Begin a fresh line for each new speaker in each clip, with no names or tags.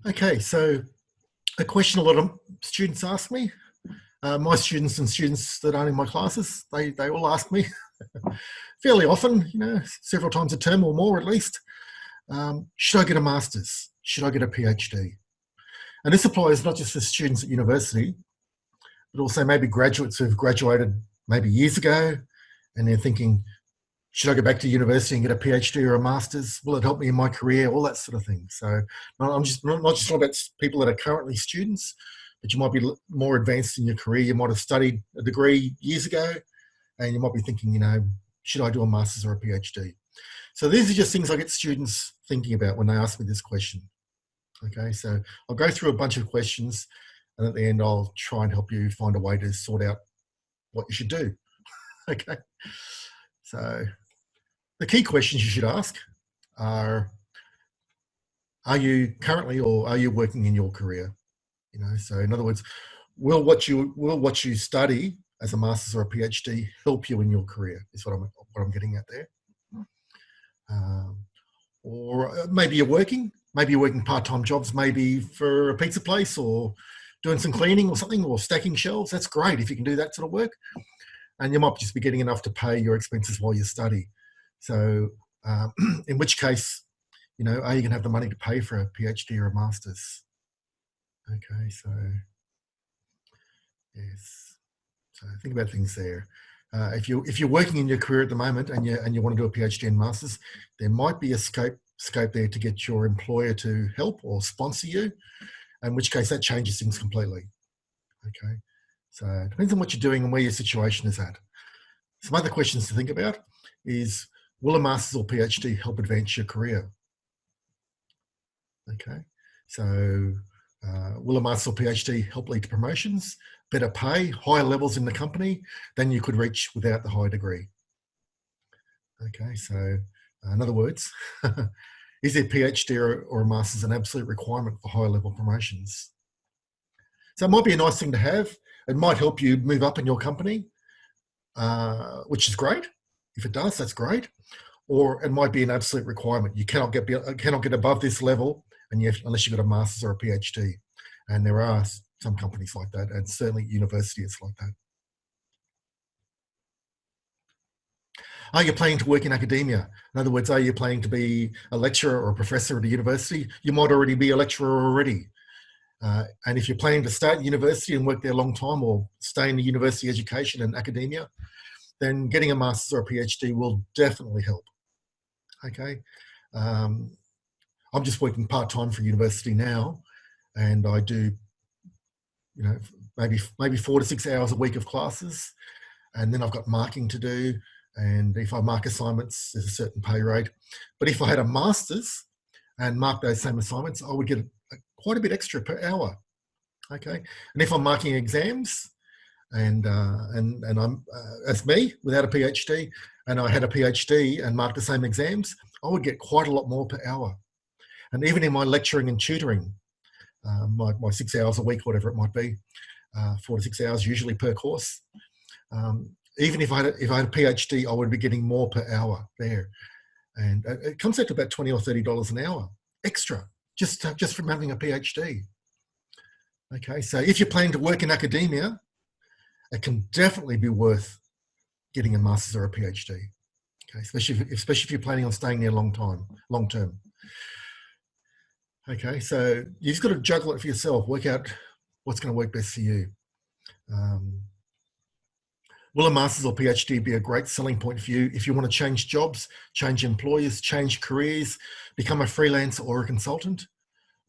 Okay, so a question a lot of students ask me, my students and students that aren't in my classes, they all ask me fairly often, several times a term or more at least, should I get a master's? Should I get a PhD? And this applies not just for students at university, but also maybe graduates who've graduated maybe years ago and they're thinking, should I go back to university and get a PhD or a master's? Will it help me in my career? All that sort of thing. So I'm just not just talking about people that are currently students, but you might be more advanced in your career. You might have studied a degree years ago, and you might be thinking, should I do a master's or a PhD? So these are just things I get students thinking about when they ask me this question. Okay, so I'll go through a bunch of questions, and at the end, I'll try and help you find a way to sort out what you should do. Okay, so the key questions you should ask are you currently or are you working in your career? So in other words, will what you study as a master's or a PhD help you in your career? Is what I'm getting at there. Or maybe you're working part-time jobs, maybe for a pizza place or doing some cleaning or something, or stacking shelves. That's great if you can do that sort of work. And you might just be getting enough to pay your expenses while you study. So in which case, are you going to have the money to pay for a PhD or a master's? Okay, so yes. So think about things there. If you're working in your career at the moment and you want to do a PhD and masters, there might be a scope there to get your employer to help or sponsor you, in which case that changes things completely. Okay, so it depends on what you're doing and where your situation is at. Some other questions to think about is, will a master's or PhD help advance your career? Okay, so will a master's or PhD help lead to promotions, better pay, higher levels in the company than you could reach without the high degree? Okay, so in other words, is a PhD or a master's an absolute requirement for higher level promotions? So it might be a nice thing to have. It might help you move up in your company, which is great. If it does, that's great. Or it might be an absolute requirement. You cannot get above this level unless you've got a master's or a PhD. And there are some companies like that, and certainly university it's like that. Are you planning to work in academia? In other words, are you planning to be a lecturer or a professor at a university? You might already be a lecturer already. And if you're planning to start university and work there a long time, or stay in the university education and academia, then getting a master's or a PhD will definitely help. Okay. I'm just working part-time for university now, and I do, maybe 4 to 6 hours a week of classes, and then I've got marking to do. And if I mark assignments, there's a certain pay rate. But if I had a master's and marked those same assignments, I would get quite a bit extra per hour. Okay, and if I'm marking exams, and I'm as me without a PhD, and I had a PhD and marked the same exams, I would get quite a lot more per hour. And even in my lecturing and tutoring, my 6 hours a week, whatever it might be, 4 to 6 hours usually per course. Even if I had a PhD, I would be getting more per hour there, and it comes out to about $20 or $30 an hour extra just from having a PhD. Okay, so if you're planning to work in academia, it can definitely be worth getting a master's or a PhD. Okay, especially if you're planning on staying there long term. Okay, so you've got to juggle it for yourself. Work out what's going to work best for you. Will a master's or PhD be a great selling point for you if you want to change jobs, change employers, change careers, become a freelancer or a consultant?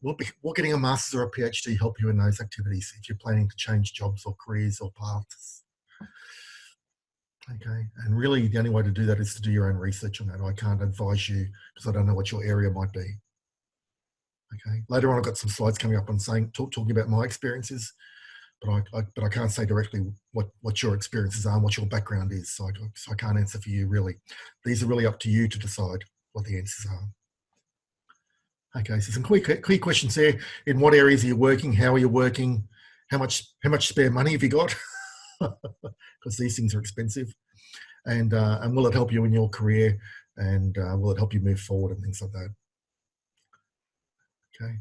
Will getting a master's or a PhD help you in those activities if you're planning to change jobs or careers or paths? Okay, and really the only way to do that is to do your own research on that. I can't advise you because I don't know what your area might be. Okay, later on I've got some slides coming up on talking about my experiences, but I can't say directly what your experiences are and what your background is, so I can't answer for you really. These are really up to you to decide what the answers are. Okay, so some key questions there. In what areas are you working? How are you working? How much spare money have you got? Because these things are expensive. And will it help you in your career? And will it help you move forward and things like that? Okay.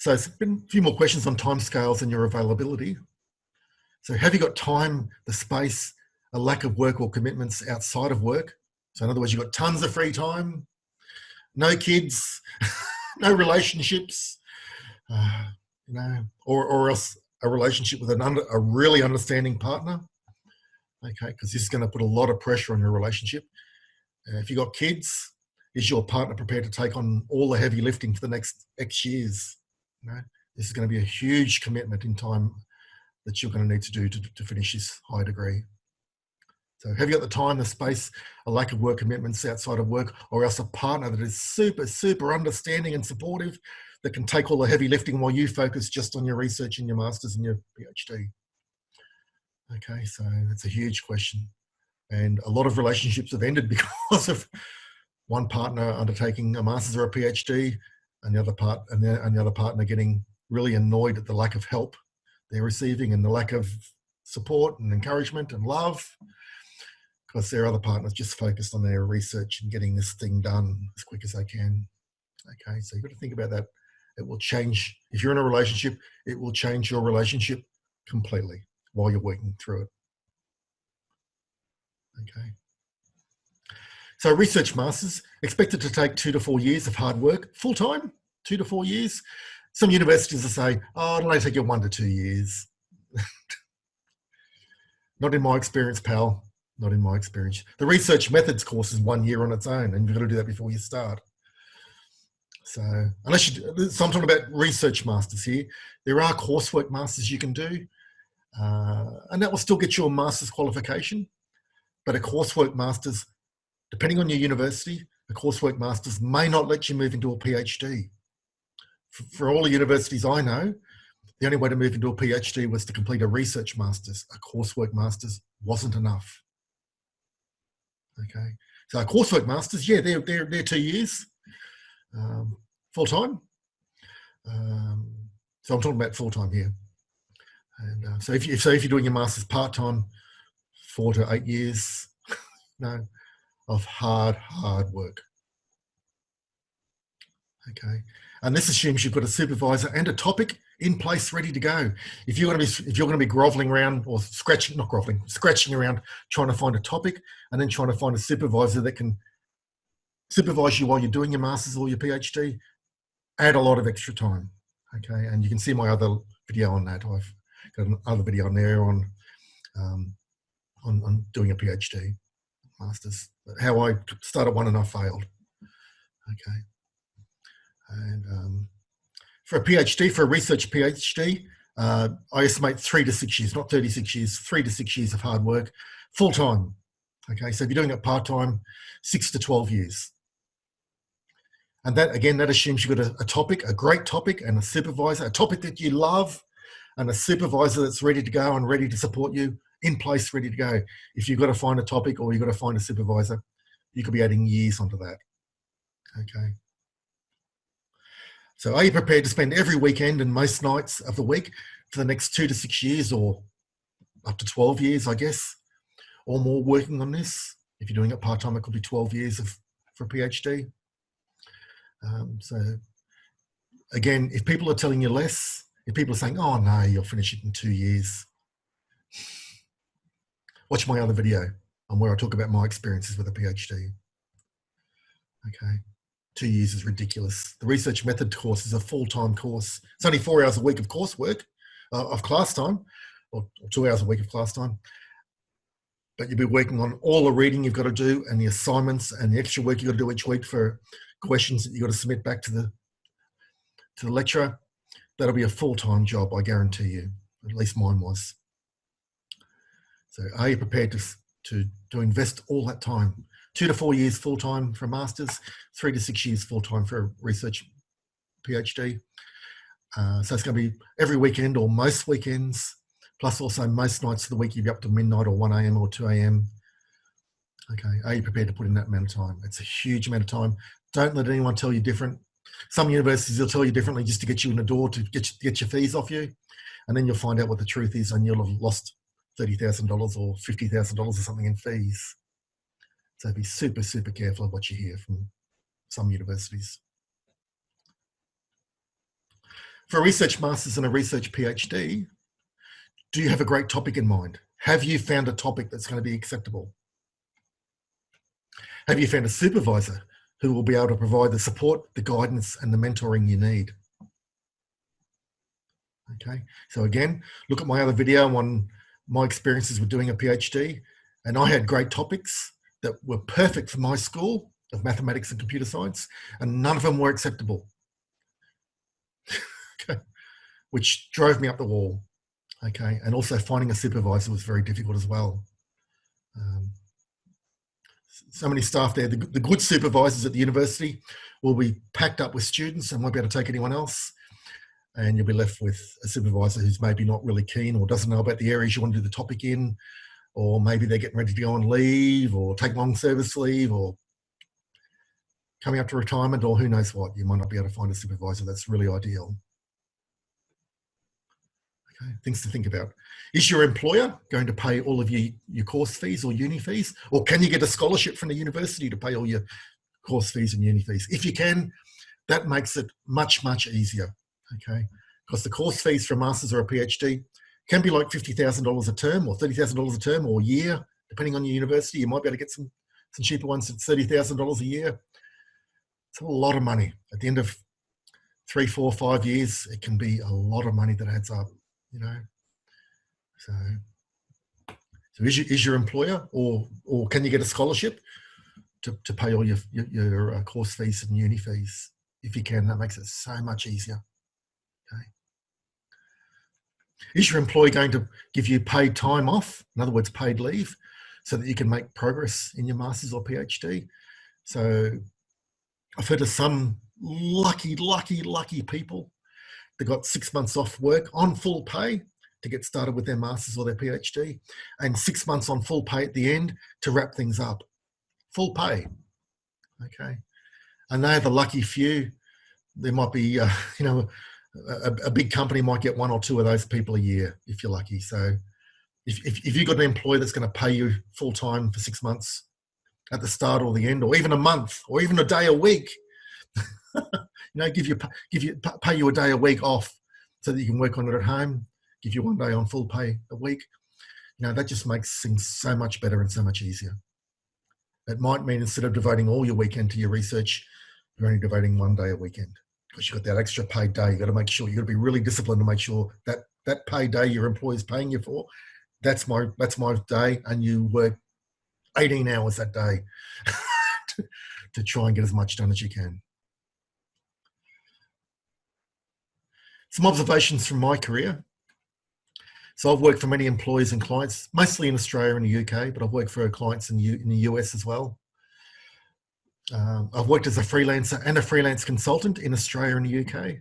So there's been a few more questions on timescales and your availability. So have you got time, the space, a lack of work or commitments outside of work? So in other words, you've got tons of free time, no kids, no relationships, you know, or else a relationship with a really understanding partner. Okay, because this is going to put a lot of pressure on your relationship. If you've got kids, is your partner prepared to take on all the heavy lifting for the next X years? You know, this is going to be a huge commitment in time that you're going to need to do to finish this high degree. So have you got the time, the space, a lack of work commitments outside of work, or else a partner that is super, super understanding and supportive that can take all the heavy lifting while you focus just on your research and your master's and your PhD? Okay, so that's a huge question. And a lot of relationships have ended because of one partner undertaking a master's or a PhD and the other partner getting really annoyed at the lack of help they're receiving and the lack of support and encouragement and love, because their other partner's just focused on their research and getting this thing done as quick as they can. Okay, so you've got to think about that. It will change, if you're in a relationship, it will change your relationship completely while you're working through it. Okay. So research masters expected to take 2 to 4 years of hard work, full-time, 2 to 4 years. Some universities will say, oh, it'll only take you 1 to 2 years. Not in my experience, pal. Not in my experience. The research methods course is 1 year on its own, and you've got to do that before you start. So unless you, so I'm talking about research masters here. There are coursework masters you can do, and that will still get you a master's qualification. But a coursework master's, depending on your university, a coursework master's may not let you move into a PhD. For all the universities I know, the only way to move into a PhD was to complete a research master's. A coursework master's wasn't enough. Okay, so a coursework masters, yeah, they're 2 years, full time. So I'm talking about full time here. And so if you're doing your master's part time, 4 to 8 years, of hard work. Okay, and this assumes you've got a supervisor and a topic in place, ready to go. If you're going to be groveling around or scratching around trying to find a topic, and then trying to find a supervisor that can supervise you while you're doing your master's or your PhD, add a lot of extra time. Okay, and you can see my other video on that. I've got another video on there on doing a PhD, master's, how I started one and I failed. Okay. And for a PhD, for a research PhD, I estimate 3 to 6 years, not 36 years, 3 to 6 years of hard work, full time. Okay, so if you're doing it part time, 6 to 12 years. And that, again, that assumes you've got a topic, a great topic, and a supervisor, a topic that you love, and a supervisor that's ready to go and ready to support you, in place, ready to go. If you've got to find a topic or you've got to find a supervisor, you could be adding years onto that. Okay. So are you prepared to spend every weekend and most nights of the week for the next 2 to 6 years, or up to 12 years, I guess, or more working on this? If you're doing it part-time, it could be 12 years for a PhD. So again, if people are telling you less, if people are saying, oh no, you'll finish it in 2 years, watch my other video on where I talk about my experiences with a PhD. Okay. 2 years is ridiculous. The research method course is a full-time course. It's only 4 hours a week of coursework, of class time, or 2 hours a week of class time. But you'll be working on all the reading you've got to do and the assignments and the extra work you've got to do each week for questions that you've got to submit back to the lecturer. That'll be a full-time job, I guarantee you. At least mine was. So are you prepared to invest all that time? 2 to 4 years full-time for a master's, 3 to 6 years full-time for a research PhD. So it's going to be every weekend or most weekends, plus also most nights of the week you'll be up to midnight or 1 a.m. or 2 a.m. Okay, are you prepared to put in that amount of time? It's a huge amount of time. Don't let anyone tell you different. Some universities will tell you differently just to get you in the door, to get your fees off you. And then you'll find out what the truth is and you'll have lost $30,000 or $50,000 or something in fees. So be super, super careful of what you hear from some universities. For a research master's and a research PhD, do you have a great topic in mind? Have you found a topic that's going to be acceptable? Have you found a supervisor who will be able to provide the support, the guidance, and the mentoring you need? Okay, so again, look at my other video on my experiences with doing a PhD, and I had great topics that were perfect for my school of mathematics and computer science, and none of them were acceptable, okay, which drove me up the wall. Okay, and also finding a supervisor was very difficult as well. So many staff there, the good supervisors at the university will be packed up with students and won't be able to take anyone else. And you'll be left with a supervisor who's maybe not really keen or doesn't know about the areas you want to do the topic in, or maybe they're getting ready to go on leave or take long service leave or coming up to retirement or who knows what. You might not be able to find a supervisor that's really ideal. Okay, things to think about. Is your employer going to pay all of your course fees or uni fees? Or can you get a scholarship from the university to pay all your course fees and uni fees? If you can, that makes it much, much easier. Okay, because the course fees for a master's or a PhD can be like $50,000 a term or $30,000 a term or a year, depending on your university. You might be able to get some cheaper ones at $30,000 a year. It's a lot of money. At the end of 3, 4, 5 years, it can be a lot of money that adds up, you know. So is your employer, or can you get a scholarship to pay all your course fees and uni fees? If you can, that makes it so much easier. Okay. Is your employer going to give you paid time off, in other words, paid leave, so that you can make progress in your master's or PhD? So I've heard of some lucky people that got 6 months off work on full pay to get started with their master's or their PhD, and 6 months on full pay at the end to wrap things up. Full pay. Okay. And they're the lucky few. There might be, you know, a big company might get 1 or 2 of those people a year if you're lucky. So if you've got an employer that's going to pay you full time for 6 months at the start or the end, or even a month, or even a day a week, you know, pay you a day a week off so that you can work on it at home, give you 1 day on full pay a week, you know, that just makes things so much better and so much easier. It might mean instead of devoting all your weekend to your research, you're only devoting 1 day a weekend because you've got that extra paid day. You've got to make sure, you've got to be really disciplined to make sure that that paid day your employer's paying you for, that's my day, and you work 18 hours that day to try and get as much done as you can. Some observations from my career. So I've worked for many employees and clients, mostly in Australia and the UK, but I've worked for clients in the US as well. I've worked as a freelancer and a freelance consultant in Australia and the UK.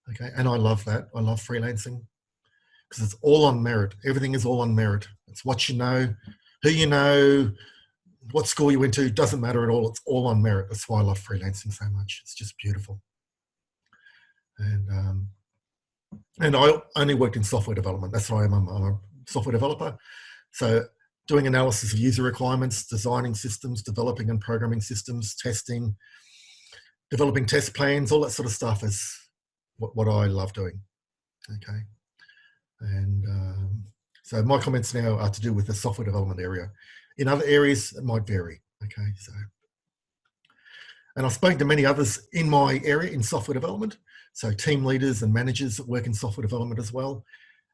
Okay, and I love that. I love freelancing because it's all on merit. Everything is all on merit. It's what you know, who you know, what school you went to, doesn't matter at all. It's all on merit. That's why I love freelancing so much. It's just beautiful. And I only worked in software development. That's what I am. I'm a software developer. So doing analysis of user requirements, designing systems, developing and programming systems, testing, developing test plans, all that sort of stuff is what I love doing. Okay. And so my comments now are to do with the software development area. In other areas, it might vary. Okay. So, and I've spoken to many others in my area in software development. So team leaders and managers that work in software development as well.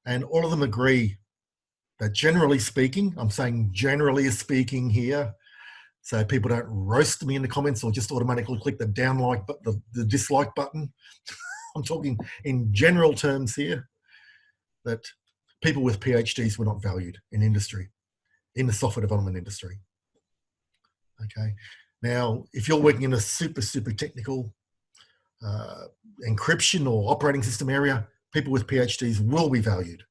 And all of them agree that generally speaking, I'm saying generally speaking here, so people don't roast me in the comments or just automatically click the the dislike button. I'm talking in general terms here, that people with PhDs were not valued in industry, in the software development industry. Okay. Now, if you're working in a super technical encryption or operating system area, people with PhDs will be valued.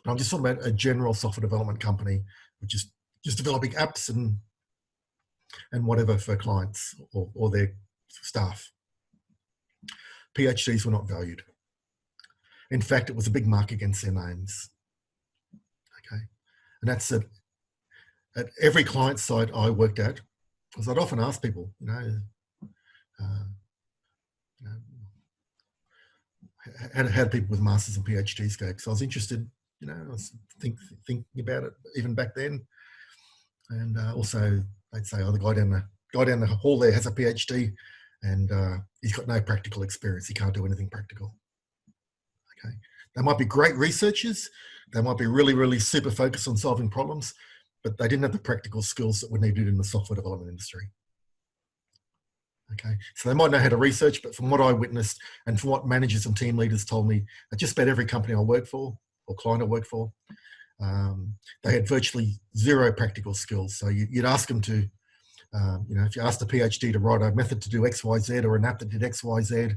But I'm just talking about a general software development company, which is just developing apps and whatever for clients or their staff. PhDs were not valued. In fact, it was a big mark against their names. Okay, and that's at every client site I worked at, because I'd often ask people, how do people with masters and PhDs go? Because I was interested, you know, I was thinking about it even back then. And also, they'd say, oh, the guy down the hall there has a PhD, and he's got no practical experience. He can't do anything practical. Okay, they might be great researchers. They might be really, really super focused on solving problems, but they didn't have the practical skills that were needed in the software development industry. Okay, so they might know how to research, but from what I witnessed and from what managers and team leaders told me at just about every company I worked for or client I worked for, they had virtually zero practical skills. So you'd ask them to, you know, if you asked a PhD to write a method to do X, Y, Z, or an app that did X, Y, Z,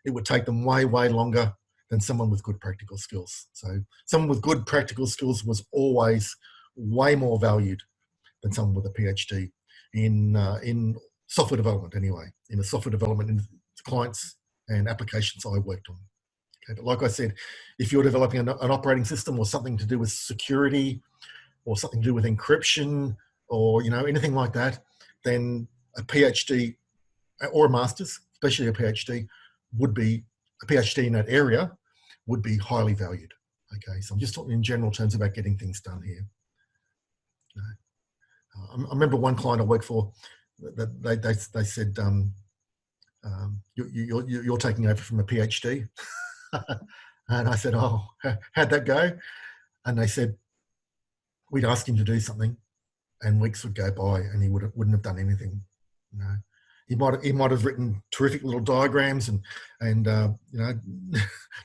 it would take them way, way longer than someone with good practical skills. So someone with good practical skills was always way more valued than someone with a PhD in software development anyway, in the software development in clients and applications I worked on. Okay, but like I said, if you're developing an operating system or something to do with security or something to do with encryption or, you know, anything like that, then a PhD or a master's, especially a PhD, would be a PhD in that area would be highly valued. Okay, so I'm just talking in general terms about getting things done here. You know, I remember one client I worked for that they said, you're taking over from a PhD. And I said, oh, how'd that go? And they said, we'd ask him to do something and weeks would go by and he wouldn't have done anything. You know, he might have written terrific little diagrams and you know,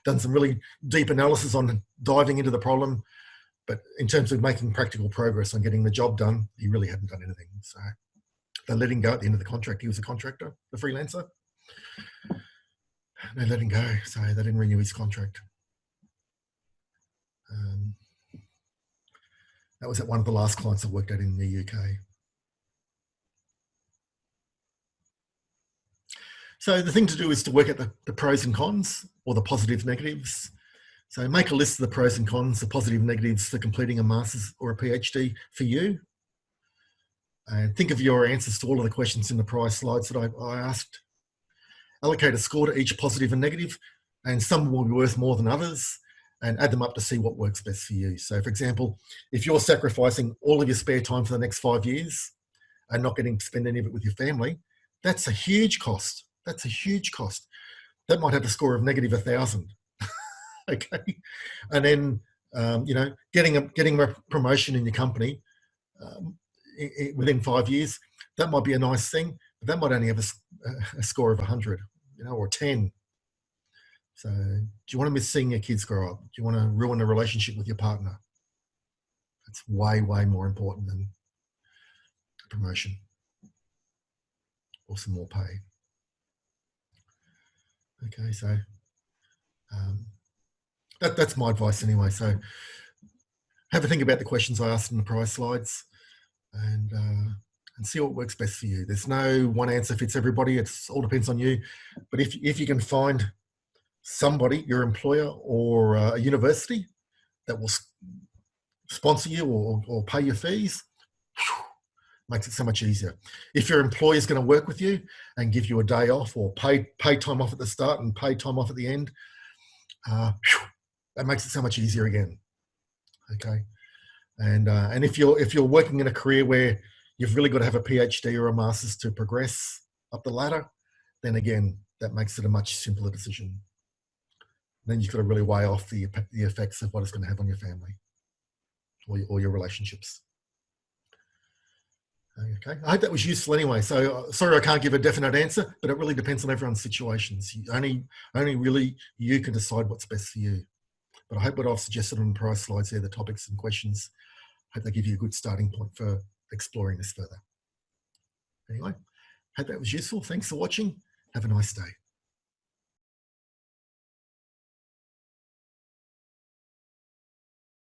done some really deep analysis on diving into the problem. But in terms of making practical progress on getting the job done, he really hadn't done anything. So they let him go at the end of the contract. He was a contractor, the freelancer. They let him go, so they didn't renew his contract. That was at one of the last clients I worked at in the UK. So the thing to do is to work at the pros and cons, or the positives, negatives. So make a list of the pros and cons, the positive, negatives for completing a master's or a PhD for you. And think of your answers to all of the questions in the prior slides that I asked. Allocate a score to each positive and negative, and some will be worth more than others, and add them up to see what works best for you. So for example, if you're sacrificing all of your spare time for the next 5 years and not getting to spend any of it with your family, that's a huge cost. That's a huge cost. That might have a score of negative 1,000. Okay. And then, you know, getting a promotion in your company within 5 years, that might be a nice thing, but that might only have a score of 100, you know, or 10. So do you want to miss seeing your kids grow up? Do you want to ruin a relationship with your partner? That's way, way more important than a promotion or some more pay. Okay, so that's my advice anyway. So have a think about the questions I asked in the prior slides and see what works best for you. There's no one answer fits everybody. It all depends on you. But if you can find somebody, your employer or a university that will sponsor you or pay your fees, makes it so much easier. If your employer is going to work with you and give you a day off or pay time off at the start and pay time off at the end, that makes it so much easier again. Okay, and if you're working in a career where you've really got to have a PhD or a master's to progress up the ladder, then again that makes it a much simpler decision. Then you've got to really weigh off the effects of what it's going to have on your family or your relationships. Okay, I hope that was useful anyway. So sorry I can't give a definite answer, but it really depends on everyone's situations. Only really you can decide what's best for you. But I hope what I've suggested on the prior slides there, the topics and questions, I hope they give you a good starting point for exploring this further. Anyway, hope that was useful. Thanks for watching. Have a nice day.